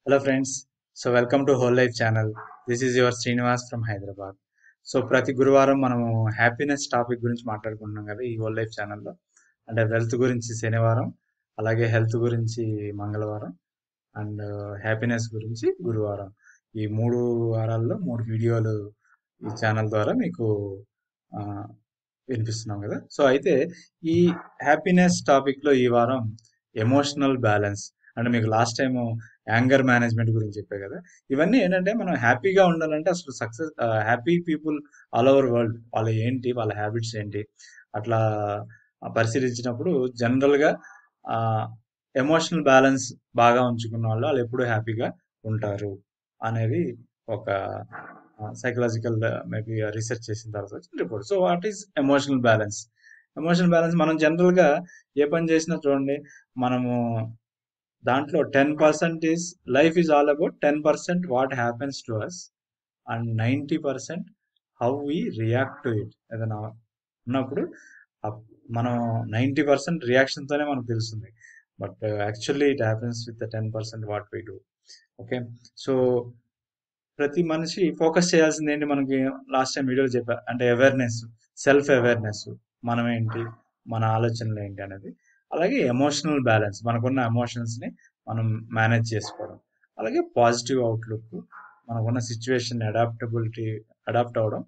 Hello friends, so welcome to Whole Life channel. This is your Srinivas from Hyderabad. So ప్రతి గురువారం మనము happiness topic గురించి మాట్లాడుకుంటున్నాం కదా ఈ హోల్ లైఫ్ ఛానల్లో. అంటే వెల్త్ గురించి శనివారం, అలాగే హెల్త్ గురించి మంగళవారం, అండ్ హ్యాపీనెస్ గురించి గురువారం. ఈ 3 వారాల్లో 3 వీడియోలు ఈ ఛానల్ ద్వారా మీకు ఆ, వినిపిస్తున్నాం కదా. సో అయితే ఈ హ్యాపీనెస్ టాపిక్లో ఈ వారం ఎమోషనల్ బ్యాలెన్స్, అంటే మీకు లాస్ట్ టైం యాంగర్ మేనేజ్మెంట్ గురించి చెప్పే కదా. ఇవన్నీ ఏంటంటే మనం హ్యాపీగా ఉండాలంటే అసలు success, happy people all over world వాళ్ళ ఏంటి, వాళ్ళ హ్యాబిట్స్ ఏంటి, అట్లా పరిశీలించినప్పుడు జనరల్గా ఎమోషనల్ బ్యాలెన్స్ బాగా ఉంచుకున్న వాళ్ళు ఎప్పుడూ హ్యాపీగా ఉంటారు అనేది ఒక సైకలాజికల్ మేబీ రీసెర్చ్ చేసిన తర్వాత వచ్చిన report. So what is emotional balance? Emotional balance మనం జనరల్గా ఏ పని చేసినా చూడండి, మనము దాంట్లో 10% is life is all about 10% what happens to us and 90% how we react to it. ఏదైనా ఉన్నప్పుడు అప్- మనం 90% రియాక్షన్తోనే మనకు తెలుస్తుంది, but actually it happens with the 10% what we do. Okay, so ప్రతి మనిషి ఫోకస్ చేయాల్సింది ఏంటి, మనకి లాస్ట్ టైం వీడియోలో చెప్పా, అంటే అవేర్నెస్, సెల్ఫ్ అవేర్నెస్, మనం ఏంటి, మన ఆలోచనలు ఏంటి అనేది. అలాగే ఎమోషనల్ బ్యాలెన్స్, మనకున్న ఎమోషన్స్ని మనం మేనేజ్ చేసుకోవడం. అలాగే పాజిటివ్ అవుట్లుక్, మనకున్న సిచ్యువేషన్ అడాప్ట్ అవ్వడం.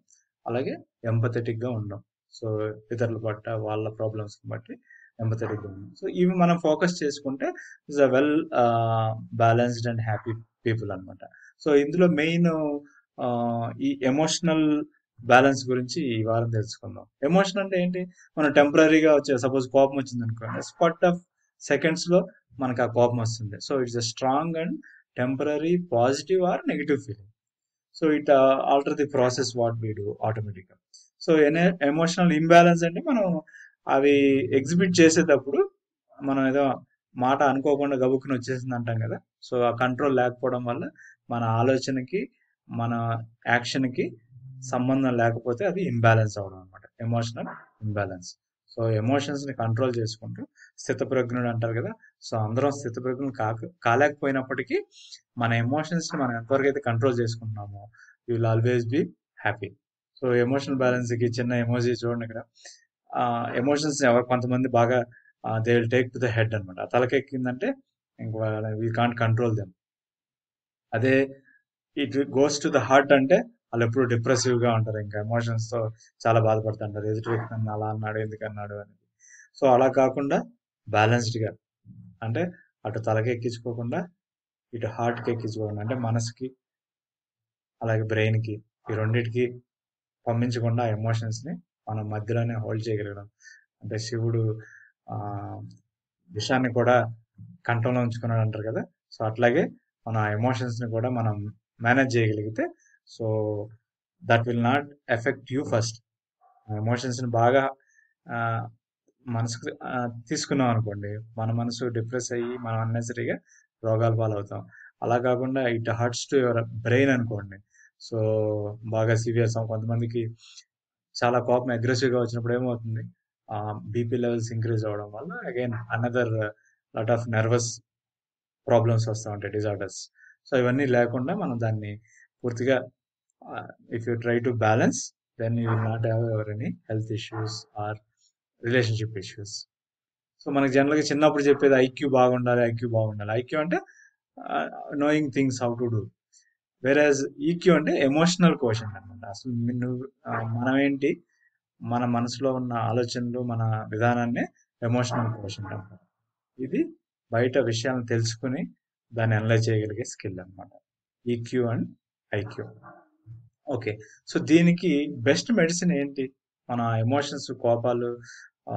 అలాగే ఎంపథెటిక్గా ఉండడం. సో ఇతరుల పట్ల వాళ్ళ ప్రాబ్లమ్స్ బట్టి ఎంపథెటిక్గా ఉండడం. సో ఇవి మనం ఫోకస్ చేసుకుంటే is a well balanced and happy people అనమాట. సో ఇందులో మెయిన్ ఈ ఎమోషనల్ బ్యాలెన్స్ గురించి ఈ వారం తెలుసుకుందాం. ఎమోషన్ అంటే ఏంటి? మనం టెంపరీగా వచ్చే, సపోజ్ కోపం వచ్చింది అనుకోండి, స్పాట్ ఆఫ్ సెకండ్స్ లో మనకు ఆ కోపం వస్తుంది. So it's a strong and temporary positive or negative feeling. So it alter the process what we do ఆటోమేటిక్గా. సో ఎమోషనల్ ఇంబ్యాలెన్స్ అంటే మనం అవి ఎగ్జిబిట్ చేసేటప్పుడు మనం ఏదో మాట అనుకోకుండా గబుక్కుని వచ్చేసింది అంటాం కదా. సో ఆ కంట్రోల్ లేకపోవడం వల్ల మన ఆలోచనకి, మన యాక్షన్కి సంబంధం లేకపోతే అది ఇంబ్యాలెన్స్ అవడం అనమాట, ఎమోషనల్ ఇంబ్యాలెన్స్. సో ఎమోషన్స్ని కంట్రోల్ చేసుకుంటూ స్థితప్రజ్ఞుడు అంటారు కదా. సో అందరం స్థితప్రజ్ఞులు కాలేకపోయినప్పటికీ మన ఎమోషన్స్ని మనం ఎంతవరకు అయితే కంట్రోల్ చేసుకుంటున్నామో you will always be happy. So emotional బ్యాలెన్స్కి చిన్న ఎమోజీ చూడండి ఇక్కడ. ఎమోషన్స్ ఎవరు కొంతమంది బాగా they will take to the head అనమాట. తలకెక్కిందంటే ఇంకా వీ కాంట్ కంట్రోల్ దెమ్. అదే it goes to the heart అంటే వాళ్ళు ఎప్పుడు డిప్రెసివ్ గా ఉంటారు, ఇంకా ఎమోషన్స్ తో చాలా బాధపడుతుంటారు. ఎదుటి వ్యక్తి నన్ను అలా అన్నాడు, ఎందుకు అన్నాడు అని. సో అలా కాకుండా బ్యాలెన్స్డ్ గా, అంటే అటు తలకి ఎక్కించుకోకుండా ఇటు హార్ట్ కి ఎక్కించుకోకుండా, అంటే మనసుకి అలాగే బ్రెయిన్ కి, ఈ రెండిటికి పంపించకుండా ఎమోషన్స్ ని మనం మధ్యలోనే హోల్డ్ చేయగలగడం. అంటే శివుడు ఆ విషయాన్ని కూడా కంట్రోల్లో ఉంచుకున్నాడు అంటారు కదా. సో అట్లాగే మన ఎమోషన్స్ ని కూడా మనం మేనేజ్ చేయగలిగితే, so that will not effect you first. Emotions ని బాగా ఆ, మనసుకు తీసుకున్నాం అనుకోండి, మన మనసు డిప్రెస్ అయ్యి మనం అన్నెసరీగా రోగాల పాలవుతాం. అలా కాకుండా it hurts to your brain అనుకోండి, సో బాగా సివియర్. కొంతమందికి చాలా కోపం అగ్రెసివ్గా వచ్చినప్పుడు ఏమవుతుంది, బీపీ లెవెల్స్ ఇంక్రీజ్ అవ్వడం వల్ల again another lot of nervous problems వస్తూ ఉంటాయి, డిజార్డర్స్. సో ఇవన్నీ లేకుండా మనం దాన్ని పూర్తిగా, if you try to balance, then you will not have ever any health issues or relationship issues. So మనకి జనరల్గా చిన్నప్పుడు చెప్పేది ఐక్యూ బాగుండాలి, ఐక్యూ బాగుండాలి. ఐక్యూ అంటే knowing things how to do, whereas EQ అంటే ఎమోషనల్ కోషన్ అనమాట. అసలు నువ్వు మనం ఏంటి, మన మనసులో ఉన్న ఆలోచనలు, మన విధానాన్ని ఎమోషనల్ కోషన్ అంటారు. ఇది బయట విషయాలను తెలుసుకుని దాన్ని అనలైజ్ చేయగలిగే స్కిల్ అనమాట, EQ and IQ. Okay, so దీనికి బెస్ట్ మెడిసిన్ ఏంటి? మన ఎమోషన్స్, కోపాలు, ఆ,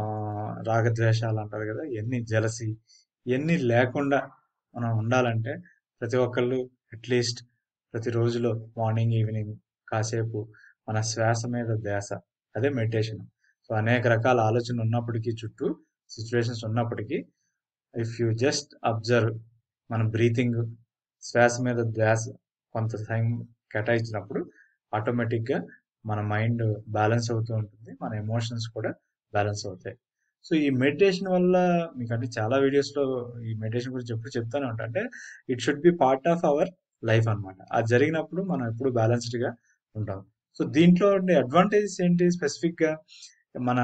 రాగద్వేషాలు అంటారు కదా, ఇవన్నీ జలసి, ఇవన్నీ లేకుండా మనం ఉండాలంటే ప్రతి ఒక్కళ్ళు అట్లీస్ట్ ప్రతి రోజులో మార్నింగ్ ఈవినింగ్ కాసేపు మన శ్వాస మీద ధ్యాస, అదే మెడిటేషన్. సో అనేక రకాల ఆలోచనలు ఉన్నప్పటికీ, చుట్టూ సిచ్యువేషన్స్ ఉన్నప్పటికీ, ఇఫ్ యూ జస్ట్ అబ్జర్వ్ మన బ్రీతింగ్, శ్వాస మీద ధ్యాస కొంత టైం కేటాయించినప్పుడు ఆటోమేటిక్గా మన మైండ్ బ్యాలెన్స్ అవుతూ ఉంటుంది, మన ఎమోషన్స్ కూడా బ్యాలెన్స్ అవుతాయి. సో ఈ మెడిటేషన్ వల్ల మీకు అంటే చాలా వీడియోస్లో ఈ మెడిటేషన్ గురించి ఎప్పుడు చెప్తానే ఉంటా. అంటే it should be part of our life అన్నమాట. అది జరిగినప్పుడు మనం ఎప్పుడు బ్యాలెన్స్డ్గా ఉంటాం. సో దీంట్లో ఉండే అడ్వాంటేజెస్ ఏంటి స్పెసిఫిక్గా? మన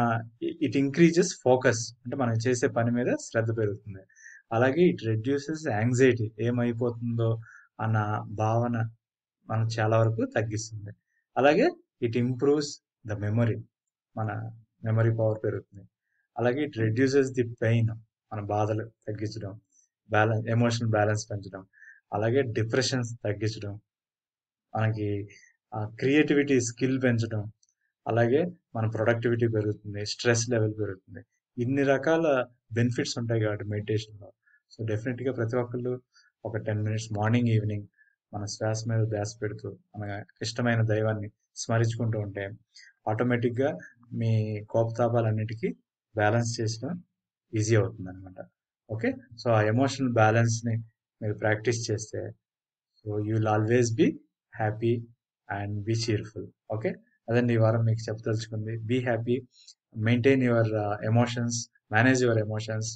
ఇట్ ఇంక్రీజెస్ ఫోకస్, అంటే మనం చేసే పని మీద శ్రద్ధ పెరుగుతుంది. అలాగే ఇట్ రెడ్యూసెస్ యాంగ్జైటీ, ఏమైపోతుందో అన్న భావన మనం చాలా వరకు తగ్గిస్తుంది. అలాగే ఇట్ ఇంప్రూవ్స్ ద మెమరీ, మన మెమరీ పవర్ పెరుగుతుంది. అలాగే ఇట్ రెడ్యూసెస్ ది పెయిన్, మన బాధలు తగ్గించడం, ఎమోషనల్ బ్యాలెన్స్ పెంచడం, అలాగే డిప్రెషన్స్ తగ్గించడం, మనకి క్రియేటివిటీ స్కిల్ పెంచడం, అలాగే మన ప్రొడక్టివిటీ పెరుగుతుంది, స్ట్రెస్ లెవెల్ పెరుగుతుంది. ఇన్ని రకాల బెనిఫిట్స్ ఉంటాయి కాబట్టి మెడిటేషన్లో. సో డెఫినెట్గా ప్రతి ఒక్కళ్ళు ఒక 10 మినిట్స్ మార్నింగ్ ఈవినింగ్ మన శ్వాస మీద ధ్యాస పెడుతూ మన ఇష్టమైన దైవాన్ని స్మరించుకుంటూ ఉంటే ఆటోమేటిక్గా మీ కోపతాపాలన్నిటికీ బ్యాలెన్స్ చేసడం ఈజీ అవుతుంది అనమాట. ఓకే, సో ఆ ఎమోషనల్ బ్యాలెన్స్ని మీరు ప్రాక్టీస్ చేస్తే so you will always be happy and be cheerful. Okay, అదండి ఈ వారం మీకు చెప్పదలుచుకుంది. Be happy, maintain your emotions, manage your emotions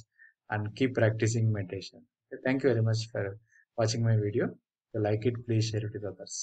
and keep practising meditation. Thank you very much for watching my video. If you like it, please share it with others.